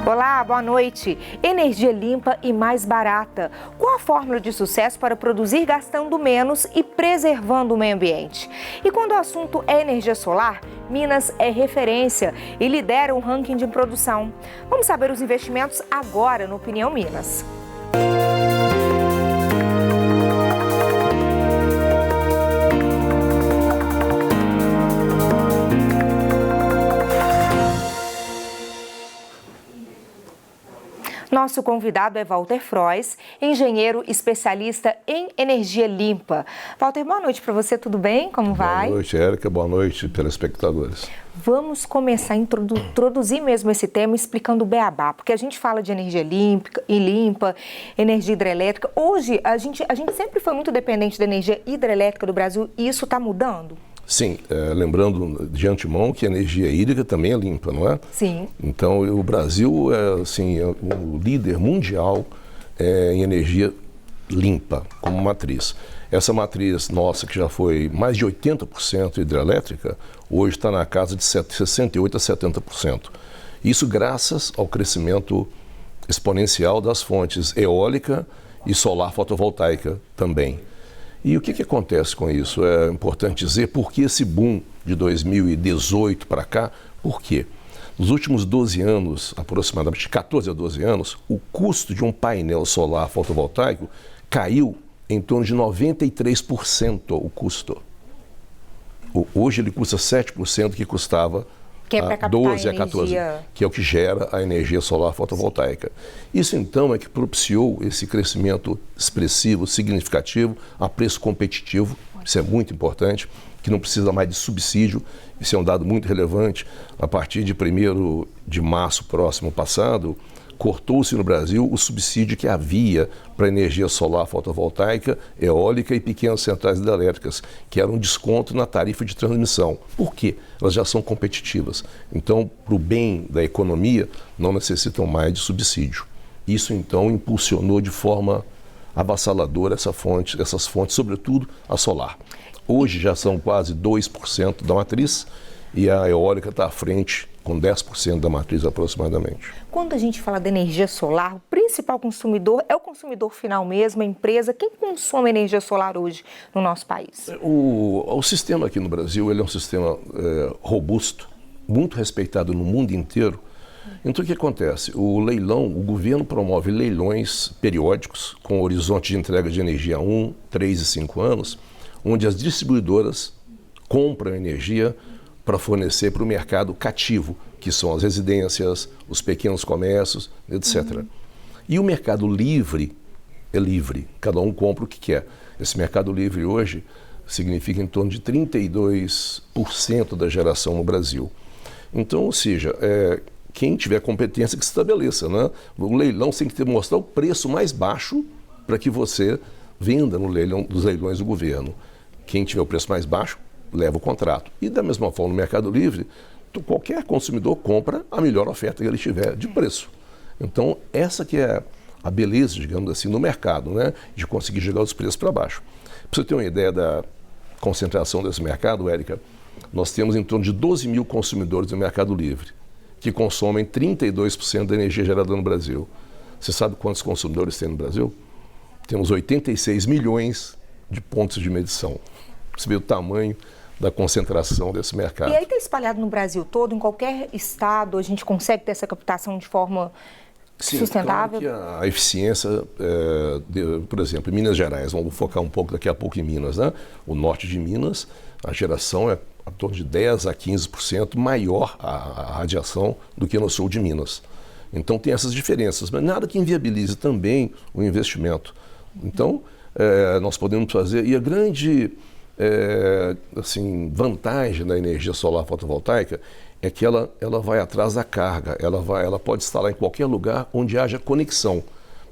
Olá, boa noite. Energia limpa e mais barata. Qual a fórmula de sucesso para produzir gastando menos e preservando o meio ambiente? E quando o assunto é energia solar, Minas é referência e lidera o ranking de produção. Vamos saber os investimentos agora no Opinião Minas. Nosso convidado é Walter Frois, engenheiro especialista em energia limpa. Walter, boa noite para você, tudo bem? Como vai? Boa noite, Érica. Boa noite, telespectadores. Vamos começar a introduzir mesmo esse tema explicando o beabá, porque a gente fala de energia limpa, energia hidrelétrica. Hoje, a gente sempre foi muito dependente da energia hidrelétrica do Brasil e isso está mudando? Sim, lembrando de antemão que a energia hídrica também é limpa, não é? Sim. Então, o Brasil é assim, o líder mundial em energia limpa como matriz. Essa matriz nossa, que já foi mais de 80% hidrelétrica, hoje está na casa de 68% a 70%. Isso graças ao crescimento exponencial das fontes eólica e solar fotovoltaica também. E o que acontece com isso? É importante dizer por que esse boom de 2018 para cá, por quê? Nos últimos 12 anos, aproximadamente 14 a 12 anos, o custo de um painel solar fotovoltaico caiu em torno de 93% o custo. Hoje ele custa 7% que custava há 12 a 14, que é o que gera a energia solar fotovoltaica. Isso então é que propiciou esse crescimento expressivo, significativo, a preço competitivo, isso é muito importante, que não precisa mais de subsídio, isso é um dado muito relevante. A partir de 1º de março próximo passado, cortou-se no Brasil o subsídio que havia para energia solar fotovoltaica, eólica e pequenas centrais hidrelétricas, que era um desconto na tarifa de transmissão. Por quê? Elas já são competitivas. Então, para o bem da economia, não necessitam mais de subsídio. Isso, então, impulsionou de forma avassaladora essas fontes, sobretudo a solar. Hoje já são quase 2% da matriz e a eólica está à frente, com 10% da matriz aproximadamente. Quando a gente fala de energia solar, o principal consumidor é o consumidor final mesmo, a empresa. Quem consome energia solar hoje no nosso país? O sistema aqui no Brasil ele é um sistema robusto, muito respeitado no mundo inteiro. Então o que acontece? O governo promove leilões periódicos com horizonte de entrega de energia a 1, 3 e 5 anos, onde as distribuidoras compram energia para fornecer para o mercado cativo, que são as residências, os pequenos comércios, etc. E o mercado livre é livre, cada um compra o que quer. Esse mercado livre hoje significa em torno de 32% da geração no Brasil. Então, ou seja, quem tiver competência que se estabeleça, né? O leilão tem que mostrar o preço mais baixo para que você venda no leilão dos leilões do governo. Quem tiver o preço mais baixo, leva o contrato. E da mesma forma, no Mercado Livre, qualquer consumidor compra a melhor oferta que ele tiver de preço. Então, essa que é a beleza, digamos assim, no mercado, né? De conseguir jogar os preços para baixo. Para você ter uma ideia da concentração desse mercado, Érica, nós temos em torno de 12 mil consumidores no Mercado Livre, que consomem 32% da energia gerada no Brasil. Você sabe quantos consumidores tem no Brasil? Temos 86 milhões de pontos de medição. Você vê o tamanho da concentração desse mercado. E aí está espalhado no Brasil todo, em qualquer estado, a gente consegue ter essa captação de forma sustentável? Claro que a eficiência, por exemplo, em Minas Gerais, vamos focar um pouco daqui a pouco em Minas, né? O norte de Minas, a geração é em torno de 10 a 15% maior a radiação do que no sul de Minas. Então tem essas diferenças, mas nada que inviabilize também o investimento. Então, nós podemos fazer, e a grande vantagem da energia solar fotovoltaica é que ela vai atrás da carga, ela pode instalar em qualquer lugar onde haja conexão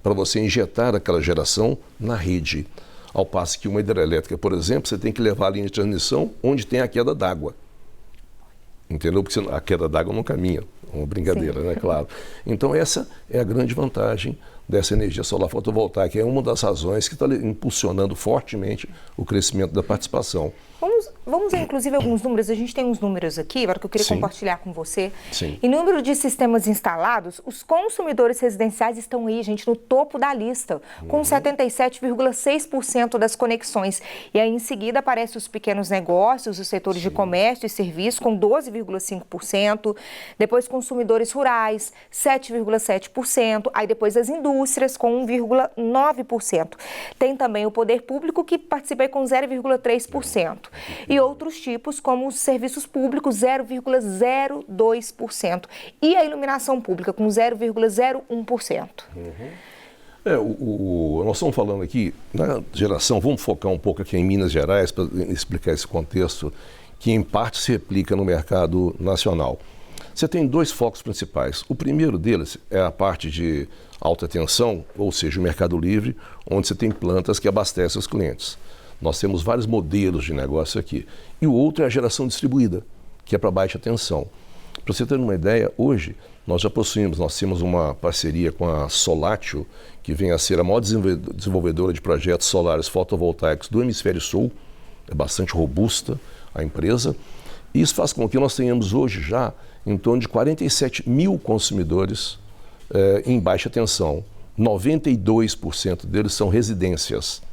para você injetar aquela geração na rede. Ao passo que uma hidrelétrica, por exemplo, você tem que levar a linha de transmissão onde tem a queda d'água. Entendeu? Porque a queda d'água não caminha. Uma brincadeira, né? Claro. Então essa é a grande vantagem dessa energia solar fotovoltaica. É uma das razões que está impulsionando fortemente o crescimento da participação. Vamos ver, inclusive, alguns números. A gente tem uns números aqui, agora que eu queria compartilhar com você. Sim. Em número de sistemas instalados, os consumidores residenciais estão aí, gente, no topo da lista, com 77,6% das conexões. E aí, em seguida, aparecem os pequenos negócios, os setores de comércio e serviço, com 12,5%. Depois, consumidores rurais, 7,7%. Aí, depois, as indústrias, com 1,9%. Tem também o poder público, que participa aí com 0,3%. E outros tipos, como os serviços públicos, 0,02%. E a iluminação pública, com 0,01%. Nós estamos falando aqui na geração, vamos focar um pouco aqui em Minas Gerais para explicar esse contexto, que em parte se replica no mercado nacional. Você tem dois focos principais. O primeiro deles é a parte de alta tensão, ou seja, o mercado livre, onde você tem plantas que abastecem os clientes. Nós temos vários modelos de negócio aqui. E o outro é a geração distribuída, que é para baixa tensão. Para você ter uma ideia, hoje nós temos uma parceria com a Solatio, que vem a ser a maior desenvolvedora de projetos solares fotovoltaicos do Hemisfério Sul. É bastante robusta a empresa. E isso faz com que nós tenhamos hoje já em torno de 47 mil consumidores em baixa tensão. 92% deles são residências.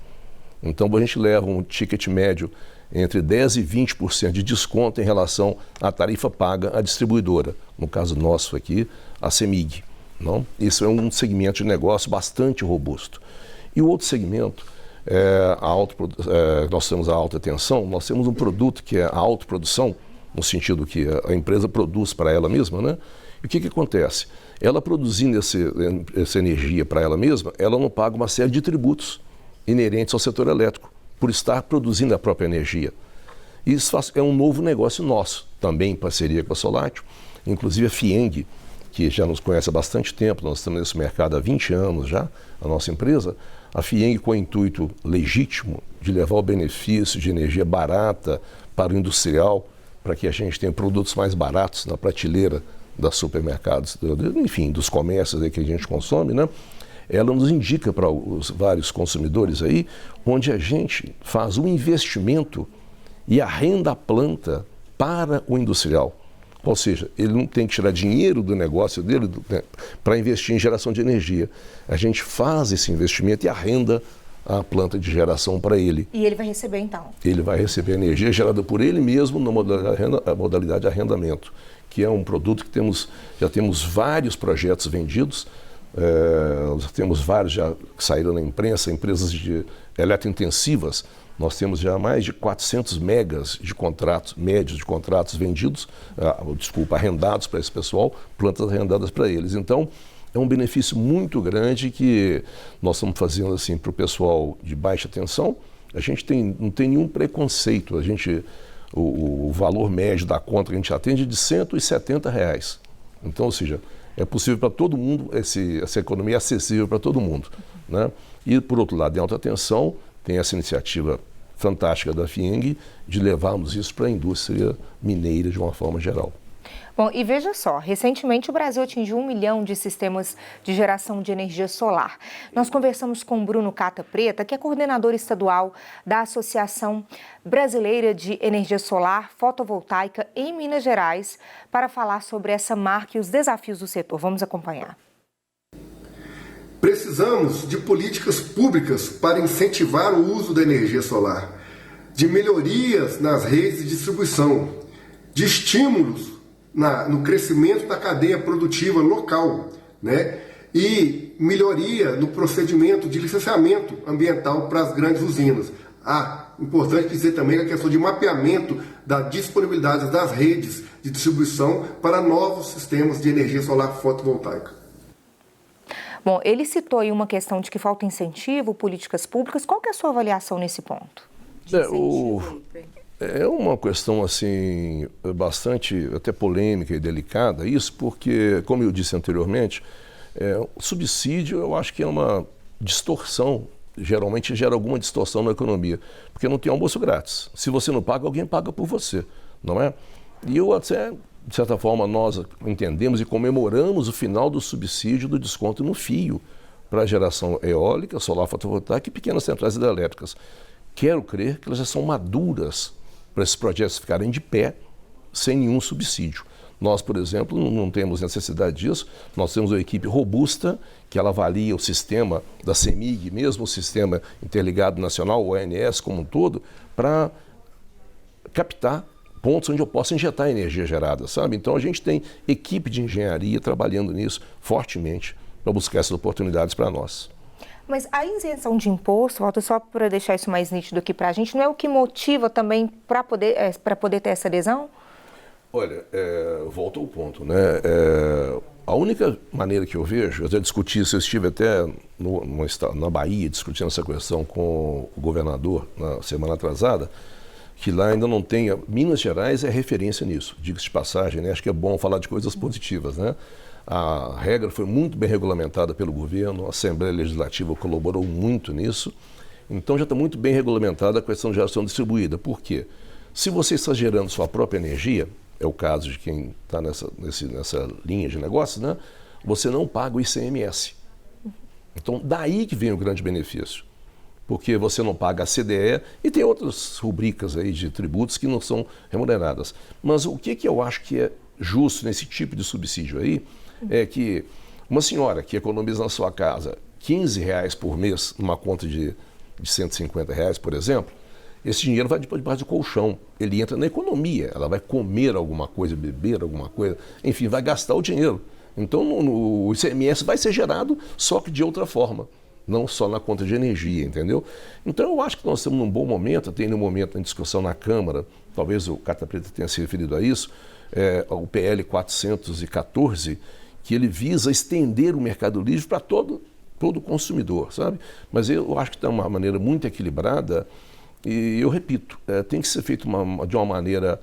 Então, a gente leva um ticket médio entre 10% e 20% de desconto em relação à tarifa paga à distribuidora. No caso nosso aqui, a CEMIG. Não? Isso é um segmento de negócio bastante robusto. E o outro segmento, nós temos a alta tensão, nós temos um produto que é a autoprodução, no sentido que a empresa produz para ela mesma, né? E o que acontece? Ela produzindo essa energia para ela mesma, ela não paga uma série de tributos inerentes ao setor elétrico, por estar produzindo a própria energia. Isso é um novo negócio nosso, também em parceria com a Solatio, inclusive a FIENG, que já nos conhece há bastante tempo, nós estamos nesse mercado há 20 anos já, a nossa empresa, a FIENG com o intuito legítimo de levar o benefício de energia barata para o industrial, para que a gente tenha produtos mais baratos na prateleira dos supermercados, enfim, dos comércios aí que a gente consome, né? Ela nos indica para os vários consumidores aí, onde a gente faz um investimento e arrenda a planta para o industrial. Ou seja, ele não tem que tirar dinheiro do negócio dele para investir em geração de energia. A gente faz esse investimento e arrenda a planta de geração para ele. E ele vai receber então? Ele vai receber energia gerada por ele mesmo na modalidade de arrendamento, que é um produto que já temos vários projetos vendidos. Temos vários já que saíram na imprensa, empresas eletrointensivas. Nós temos já mais de 400 megas de contratos, médios de contratos vendidos, arrendados para esse pessoal, plantas arrendadas para eles. Então, é um benefício muito grande que nós estamos fazendo assim para o pessoal de baixa tensão. A gente não tem nenhum preconceito. O valor médio da conta que a gente atende é de R$170. Então, ou seja, é possível para todo mundo, essa economia é acessível para todo mundo, né? E, por outro lado, em alta tensão, tem essa iniciativa fantástica da FIENG de levarmos isso para a indústria mineira de uma forma geral. Bom, e veja só, recentemente o Brasil atingiu 1 milhão de sistemas de geração de energia solar. Nós conversamos com Bruno Cata Preta, que é coordenador estadual da Associação Brasileira de Energia Solar Fotovoltaica em Minas Gerais, para falar sobre essa marca e os desafios do setor. Vamos acompanhar. Precisamos de políticas públicas para incentivar o uso da energia solar, de melhorias nas redes de distribuição, de estímulos no crescimento da cadeia produtiva local, né? E melhoria no procedimento de licenciamento ambiental para as grandes usinas. Importante dizer também a questão de mapeamento da disponibilidade das redes de distribuição para novos sistemas de energia solar fotovoltaica. Bom, ele citou aí uma questão de que falta incentivo, políticas públicas. Qual que é a sua avaliação nesse ponto? É uma questão assim bastante até polêmica e delicada isso, porque, como eu disse anteriormente, o subsídio eu acho que é uma distorção, geralmente gera alguma distorção na economia, porque não tem almoço grátis. Se você não paga, alguém paga por você, não é? E eu até de certa forma, nós entendemos e comemoramos o final do subsídio do desconto no fio para a geração eólica, solar fotovoltaica e pequenas centrais hidrelétricas. Quero crer que elas já são maduras para esses projetos ficarem de pé sem nenhum subsídio. Nós, por exemplo, não temos necessidade disso. Nós temos uma equipe robusta que ela avalia o sistema da CEMIG, mesmo o sistema interligado nacional, o ONS como um todo, para captar pontos onde eu possa injetar energia gerada, sabe? Então a gente tem equipe de engenharia trabalhando nisso fortemente para buscar essas oportunidades para nós. Mas a isenção de imposto, Walter, só para deixar isso mais nítido aqui para a gente, não é o que motiva também para poder ter essa adesão? Olha, volta ao ponto, né? A única maneira que eu vejo, eu já discuti isso, eu estive até na Bahia discutindo essa questão com o governador na semana atrasada, que lá ainda não tem. Minas Gerais é referência nisso, diga-se de passagem, né? Acho que é bom falar de coisas positivas, né? A regra foi muito bem regulamentada pelo governo, a Assembleia Legislativa colaborou muito nisso, então já está muito bem regulamentada a questão de geração distribuída. Por quê? Se você está gerando sua própria energia, é o caso de quem está nessa linha de negócio, né? Você não paga o ICMS. Então, daí que vem o grande benefício. Porque você não paga a CDE e tem outras rubricas aí de tributos que não são remuneradas. Mas o que eu acho que é justo nesse tipo de subsídio aí é que uma senhora que economiza na sua casa R$15 por mês numa conta de R$150, por exemplo, esse dinheiro vai debaixo do colchão, ele entra na economia, ela vai comer alguma coisa, beber alguma coisa, enfim, vai gastar o dinheiro. Então o ICMS vai ser gerado, só que de outra forma, não só na conta de energia, entendeu? Então eu acho que nós estamos num bom momento, tem um momento em discussão na Câmara, talvez o Carta Preta tenha se referido a isso, o PL 414, que ele visa estender o mercado livre para todo consumidor, sabe? Mas eu acho que está de uma maneira muito equilibrada. E eu repito, tem que ser feito de uma maneira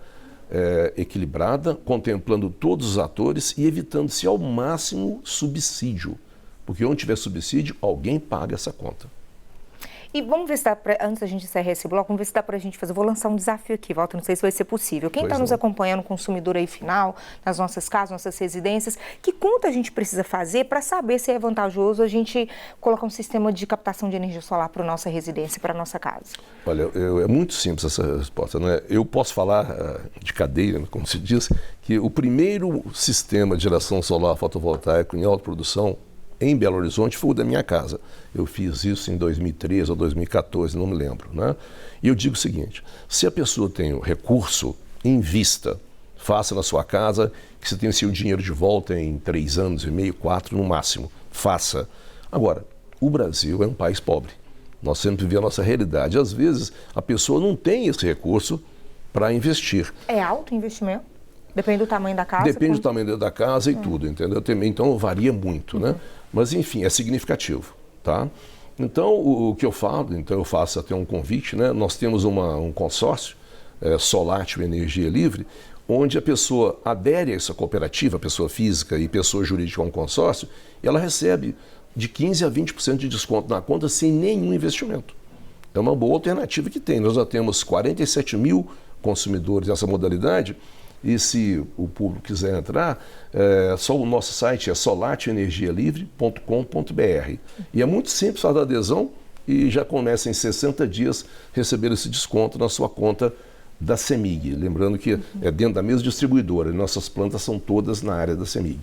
equilibrada, contemplando todos os atores e evitando-se ao máximo subsídio. Porque onde tiver subsídio, alguém paga essa conta. E vamos ver se dá para, antes da gente encerrar esse bloco, vamos ver se dá para a gente fazer. Vou lançar um desafio aqui, Walter, não sei se vai ser possível. Quem está nos acompanhando, consumidor aí final, nas nossas casas, nossas residências, que conta a gente precisa fazer para saber se é vantajoso a gente colocar um sistema de captação de energia solar para a nossa residência, para a nossa casa? Olha, é muito simples essa resposta, né? Eu posso falar de cadeia, como se diz, que o primeiro sistema de geração solar fotovoltaico em autoprodução em Belo Horizonte foi o da minha casa. Eu fiz isso em 2013 ou 2014, não me lembro, né? E eu digo o seguinte, se a pessoa tem o recurso, invista, faça na sua casa, que você tem o seu dinheiro de volta em 3 anos e meio, 4 no máximo, faça. Agora, o Brasil é um país pobre, nós sempre vivemos a nossa realidade. Às vezes, a pessoa não tem esse recurso para investir. É alto o investimento? Depende do tamanho da casa? Depende do tamanho da casa e tudo, entendeu? Então varia muito, né? Mas enfim, é significativo, tá? Então o que eu falo, eu faço até um convite, né? Nós temos um consórcio, Solátil Energia Livre, onde a pessoa adere a essa cooperativa, pessoa física e pessoa jurídica a um consórcio, e ela recebe de 15% a 20% de desconto na conta sem nenhum investimento. É uma boa alternativa que tem. Nós já temos 47 mil consumidores nessa modalidade. E se o público quiser entrar, só o nosso site é solatioenergialivre.com.br. E é muito simples fazer a adesão e já começa em 60 dias receber esse desconto na sua conta da CEMIG. Lembrando que é dentro da mesma distribuidora e nossas plantas são todas na área da CEMIG.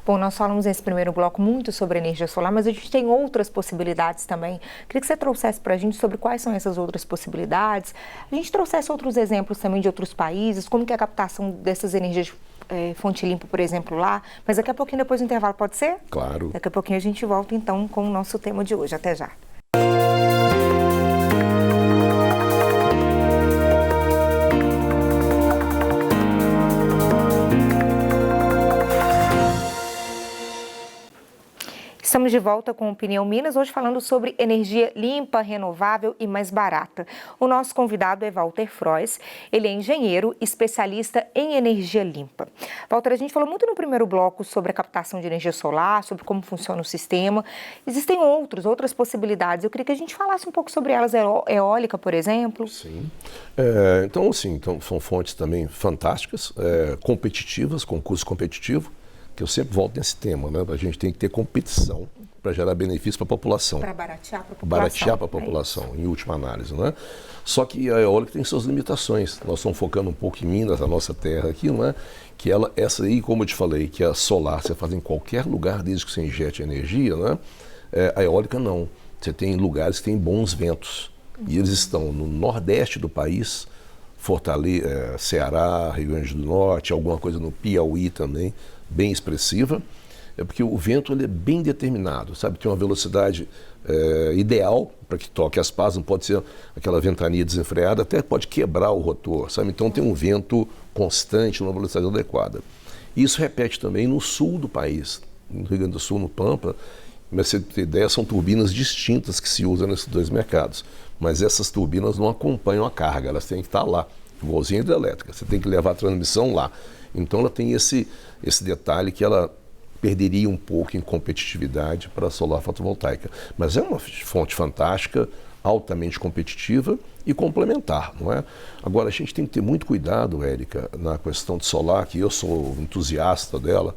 Bom, nós falamos nesse primeiro bloco muito sobre energia solar, mas a gente tem outras possibilidades também. Queria que você trouxesse para a gente sobre quais são essas outras possibilidades. A gente trouxesse outros exemplos também de outros países, como que é a captação dessas energias de fonte limpa, por exemplo, lá. Mas daqui a pouquinho, depois do intervalo, pode ser? Claro. Daqui a pouquinho a gente volta, então, com o nosso tema de hoje. Até já. Estamos de volta com Opinião Minas, hoje falando sobre energia limpa, renovável e mais barata. O nosso convidado é Walter Frois, ele é engenheiro, especialista em energia limpa. Walter, a gente falou muito no primeiro bloco sobre a captação de energia solar, sobre como funciona o sistema. Existem outras possibilidades. Eu queria que a gente falasse um pouco sobre elas, eólica, por exemplo. Sim. Então, são fontes também fantásticas, competitivas, com custo competitivo, que eu sempre volto nesse tema, né? A gente tem que ter competição para gerar benefício para a população. Para baratear para a população. Baratear para a população, em última análise, não é? Só que a eólica tem suas limitações. Nós estamos focando um pouco em Minas, a nossa terra aqui, não é? Que essa aí, como eu te falei, que a solar você faz em qualquer lugar desde que você injete energia, né? A eólica não. Você tem lugares que têm bons ventos. E eles estão no nordeste do país, Fortaleza, Ceará, Rio Grande do Norte, alguma coisa no Piauí também, bem expressiva, porque o vento ele é bem determinado, sabe? Tem uma velocidade ideal para que toque as pás, não pode ser aquela ventania desenfreada, até pode quebrar o rotor, sabe? Então tem um vento constante, numa velocidade adequada. Isso repete também no sul do país, no Rio Grande do Sul, no Pampa, mas você tem ideia, são turbinas distintas que se usam nesses dois mercados. Mas essas turbinas não acompanham a carga, elas têm que estar lá, igualzinha a hidrelétrica, você tem que levar a transmissão lá. Então ela tem esse detalhe que ela perderia um pouco em competitividade para a solar fotovoltaica. Mas é uma fonte fantástica, altamente competitiva e complementar, não é? Agora, a gente tem que ter muito cuidado, Érica, na questão de solar, que eu sou entusiasta dela,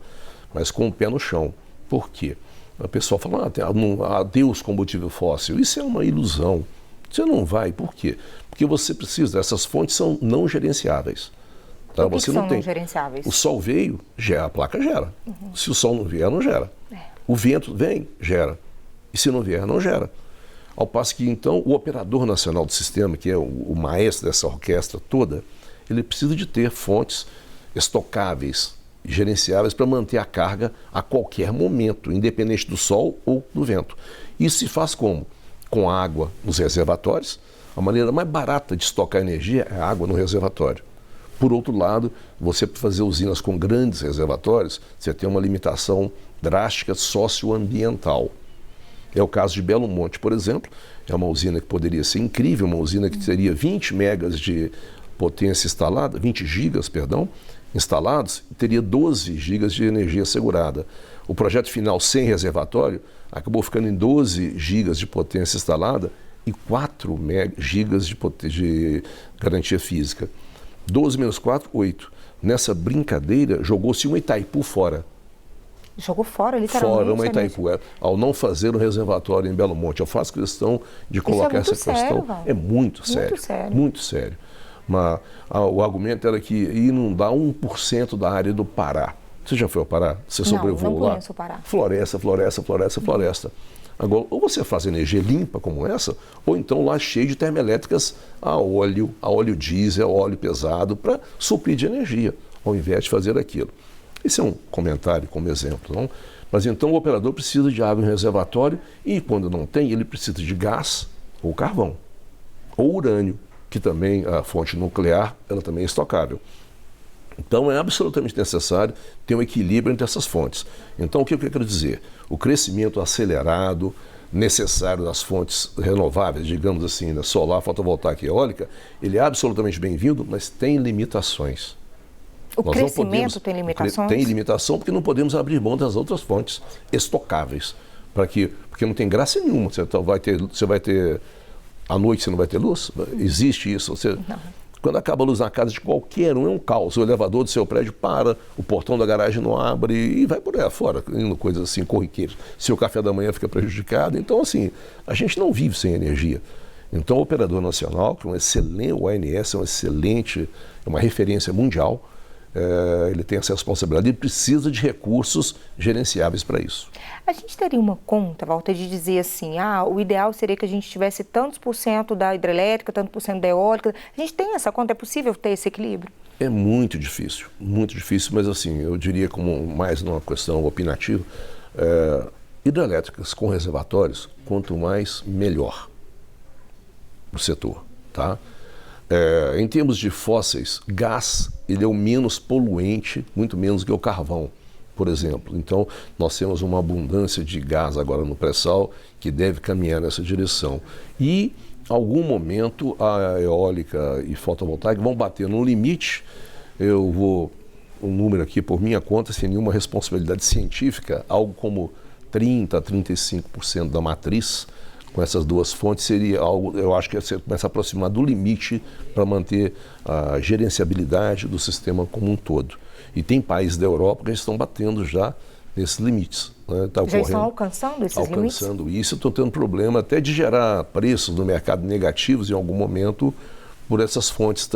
mas com o pé no chão. Por quê? A pessoa fala, adeus combustível fóssil. Isso é uma ilusão. Você não vai. Por quê? Porque você precisa, essas fontes são não gerenciáveis. Tá? Você não tem. Não gerenciáveis? O sol veio, a placa gera. Se o sol não vier, não gera. O vento vem, gera. E se não vier, não gera. Ao passo que, então, o operador nacional do sistema, que é o maestro dessa orquestra toda, ele precisa de ter fontes estocáveis, gerenciáveis para manter a carga a qualquer momento, independente do sol ou do vento. Isso se faz como? Com água nos reservatórios. A maneira mais barata de estocar energia é a água no reservatório. Por outro lado, você para fazer usinas com grandes reservatórios, você tem uma limitação drástica socioambiental. É o caso de Belo Monte, por exemplo, é uma usina que poderia ser incrível, uma usina que teria 20 megas de potência instalada, 20 gigas, perdão, instalados, e teria 12 gigas de energia assegurada. O projeto final sem reservatório acabou ficando em 12 gigas de potência instalada e 4 gigas de garantia física. 12 menos 4, 8. Nessa brincadeira, jogou-se uma Itaipu fora. Jogou fora, literalmente? Fora uma Itaipu. Ao não fazer um reservatório em Belo Monte. Eu faço questão de colocar essa questão. É muito sério. Muito sério. Muito sério. Mas o argumento era que ia inundar 1% da área do Pará. Você já foi ao Pará? Você sobrevoou lá? Não conheço o Pará. Floresta. Agora, ou você faz energia limpa como essa, ou então lá cheio de termoelétricas a óleo diesel, a óleo pesado, para suprir de energia, ao invés de fazer aquilo. Esse é um comentário como exemplo, não? Mas então o operador precisa de água em reservatório e quando não tem, ele precisa de gás ou carvão, ou urânio, que também a fonte nuclear, ela também é estocável. Então é absolutamente necessário ter um equilíbrio entre essas fontes. Então o que eu quero dizer? O crescimento acelerado, necessário das fontes renováveis, digamos assim, da solar, fotovoltaica e eólica, ele é absolutamente bem-vindo, mas tem limitações. O crescimento tem limitações? Tem limitação porque não podemos abrir mão das outras fontes estocáveis. Porque não tem graça nenhuma. Você vai ter à noite você não vai ter luz? Existe isso? Quando acaba a luz na casa de qualquer um, é um caos. O elevador do seu prédio para, o portão da garagem não abre e vai por aí afora, indo coisas assim, corriqueiras. Seu café da manhã fica prejudicado. Então, assim, a gente não vive sem energia. Então, o operador nacional, que é um excelente, o ONS é uma referência mundial, ele tem essa responsabilidade e precisa de recursos gerenciáveis para isso. A gente teria uma conta, Walter, de dizer assim, o ideal seria que a gente tivesse tantos por cento da hidrelétrica, tantos por cento da eólica. A gente tem essa conta? É possível ter esse equilíbrio? É muito difícil, mas assim, eu diria como mais numa questão opinativa, hidrelétricas com reservatórios, quanto mais, melhor para o setor, tá? Em termos de fósseis, gás, ele é o menos poluente, muito menos que o carvão. por exemplo. Então, nós temos uma abundância de gás agora no pré-sal que deve caminhar nessa direção. E, em algum momento, a eólica e fotovoltaica vão bater no limite. Eu vou, um número aqui por minha conta, sem nenhuma responsabilidade científica, algo como 30% a 35% da matriz com essas duas fontes seria algo, eu acho que você começa a aproximar do limite para manter a gerenciabilidade do sistema como um todo. E tem países da Europa que estão batendo já nesses limites. Né? Já estão alcançando esses limites? Alcançando isso, estão tendo problema até de gerar preços no mercado negativos em algum momento por essas fontes.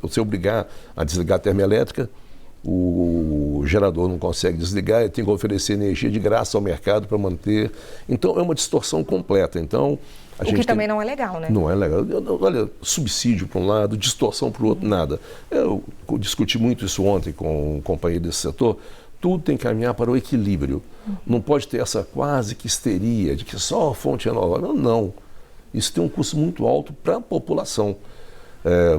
Você obrigar a desligar a termoelétrica, o gerador não consegue desligar, ele tem que oferecer energia de graça ao mercado para manter. Então, é uma distorção completa. Então, o que também não é legal, né? Não é legal. Olha, subsídio para um lado, distorção para o outro, nada. Eu discuti muito isso ontem com um companheiro desse setor. Tudo tem que caminhar para o equilíbrio. Não pode ter essa quase que histeria de que só a fonte renovável. Não. Isso tem um custo muito alto para a população.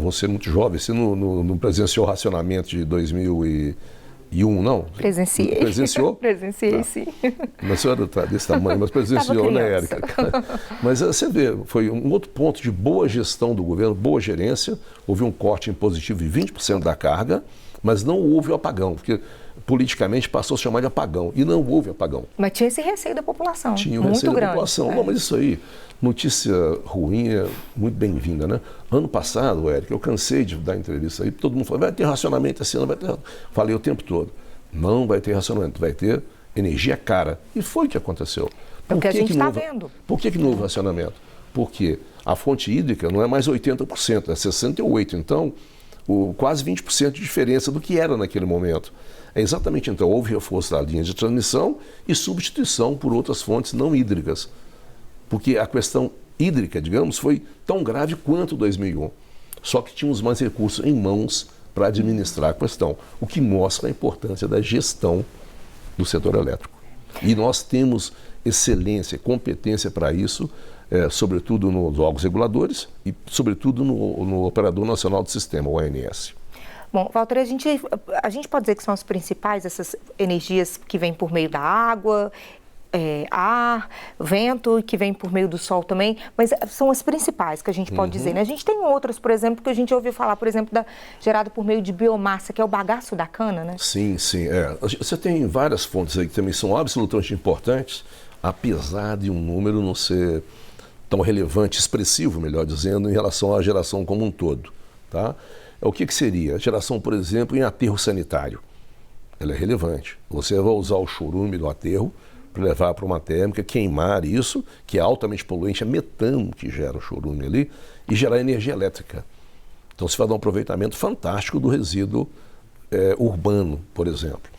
Você é muito jovem, você não presenciou o racionamento de 2001, não? Presenciei. Presenciou? Presenciei, sim. Mas a senhora está desse tamanho, mas presenciou, né, Érica? Mas você vê, foi um outro ponto de boa gestão do governo, boa gerência. Houve um corte impositivo de 20% da carga, mas não houve o apagão, porque politicamente passou a se chamar de apagão, e não houve apagão. Mas tinha esse receio da população, tinha muito receio grande. Da população. Não, mas isso aí, notícia ruim é muito bem-vinda, né? Ano passado, Érica, eu cansei de dar entrevista aí, todo mundo falou, vai ter racionamento esse ano, vai ter... Falei o tempo todo, não vai ter racionamento, vai ter energia cara. E foi o que aconteceu. É o que a gente está vendo. Por que não houve racionamento? Porque a fonte hídrica não é mais 80%, é 68%. Então, quase 20% de diferença do que era naquele momento. É exatamente, então, houve reforço da linha de transmissão e substituição por outras fontes não hídricas. Porque a questão hídrica, digamos, foi tão grave quanto 2001. Só que tínhamos mais recursos em mãos para administrar a questão, o que mostra a importância da gestão do setor elétrico. E nós temos excelência, competência para isso, sobretudo nos órgãos reguladores e, sobretudo, no Operador Nacional do Sistema, o ONS. Bom, Walter, a gente pode dizer que são as principais, essas energias que vêm por meio da água, ar, vento, que vem por meio do sol também, mas são as principais que a gente pode dizer, né? A gente tem outras, por exemplo, que a gente ouviu falar, por exemplo, gerado por meio de biomassa, que é o bagaço da cana, né? Sim, sim. Você tem várias fontes aí que também são absolutamente importantes, apesar de um número não ser tão relevante, expressivo, melhor dizendo, em relação à geração como um todo, tá? O que seria? A geração, por exemplo, em aterro sanitário. Ela é relevante. Você vai usar o chorume do aterro para levar para uma térmica, queimar isso, que é altamente poluente, é metano que gera o chorume ali, e gerar energia elétrica. Então você vai dar um aproveitamento fantástico do resíduo urbano, por exemplo.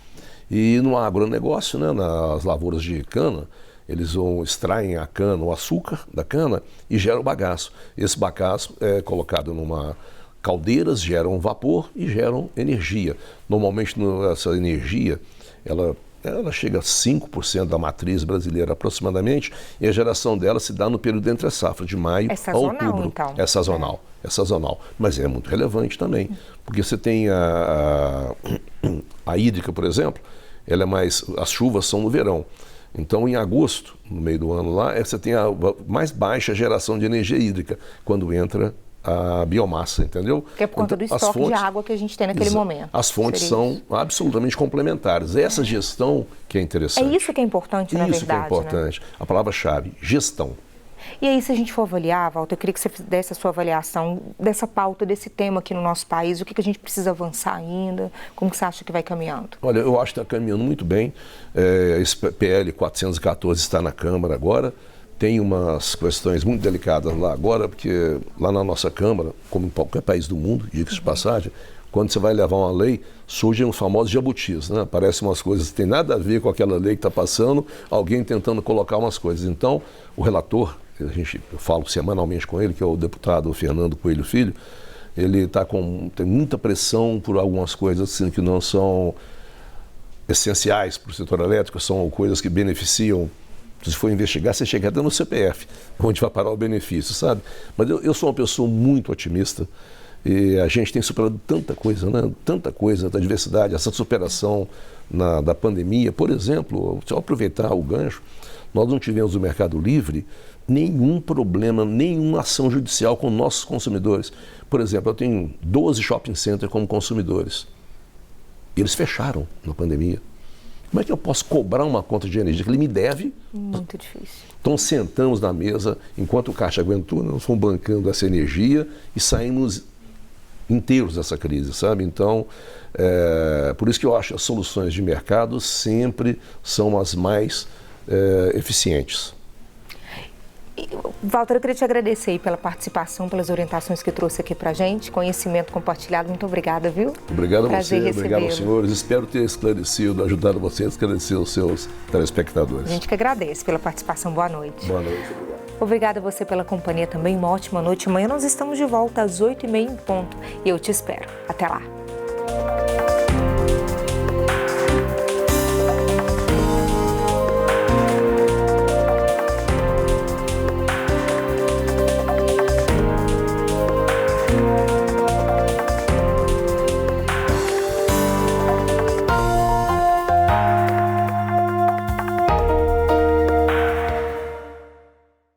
E no agronegócio, né, nas lavouras de cana, eles extraem a cana, o açúcar da cana, e geram o bagaço. Esse bagaço é colocado numa caldeiras, geram vapor e geram energia. Normalmente essa energia, ela chega a 5% da matriz brasileira aproximadamente, e a geração dela se dá no período entre a safra, de maio a outubro. Então. É sazonal, é sazonal. Mas é muito relevante também, porque você tem a hídrica, por exemplo, as chuvas são no verão. Então, em agosto, no meio do ano lá, você tem a mais baixa geração de energia hídrica, quando entra a biomassa, entendeu? Que é por conta do estoque de água que a gente tem naquele momento. As fontes são absolutamente complementares. Essa gestão que é interessante. É isso que é importante, na verdade. Isso que é importante. Né? A palavra-chave, gestão. E aí, se a gente for avaliar, Walter, eu queria que você desse a sua avaliação dessa pauta, desse tema aqui no nosso país, o que a gente precisa avançar ainda, como que você acha que vai caminhando? Olha, eu acho que está caminhando muito bem. Esse PL 414 está na Câmara agora. Tem umas questões muito delicadas lá agora, porque lá na nossa Câmara, como em qualquer país do mundo, diga-se de passagem, quando você vai levar uma lei, surgem os famosos jabutis, né? Aparecem umas coisas que tem nada a ver com aquela lei que está passando, alguém tentando colocar umas coisas. Então, o relator, eu falo semanalmente com ele, que é o deputado Fernando Coelho Filho, ele tem muita pressão por algumas coisas assim, que não são essenciais para o setor elétrico, são coisas que beneficiam. Se for investigar, você chega até no CPF, onde vai parar o benefício, sabe? Mas eu sou uma pessoa muito otimista. E a gente tem superado tanta coisa, né? Tanta coisa da diversidade, essa superação da pandemia. Por exemplo, se eu aproveitar o gancho, nós não tivemos no Mercado Livre nenhum problema, nenhuma ação judicial com nossos consumidores. Por exemplo, eu tenho 12 shopping centers como consumidores. Eles fecharam na pandemia. Como é que eu posso cobrar uma conta de energia que ele me deve? Muito difícil. Então sentamos na mesa, enquanto o caixa aguentou, nós fomos bancando essa energia e saímos inteiros dessa crise, sabe? Então, por isso que eu acho que as soluções de mercado sempre são as mais eficientes. Walter, eu queria te agradecer aí pela participação, pelas orientações que trouxe aqui pra gente, conhecimento compartilhado, muito obrigada, viu? Obrigado a Prazer você, obrigado aos senhores, espero ter esclarecido, ajudado você a esclarecer os seus telespectadores. A gente que agradece pela participação, boa noite. Boa noite, obrigado. Obrigada a você pela companhia também, uma ótima noite. Amanhã nós estamos de volta às 8h30 em ponto e eu te espero. Até lá!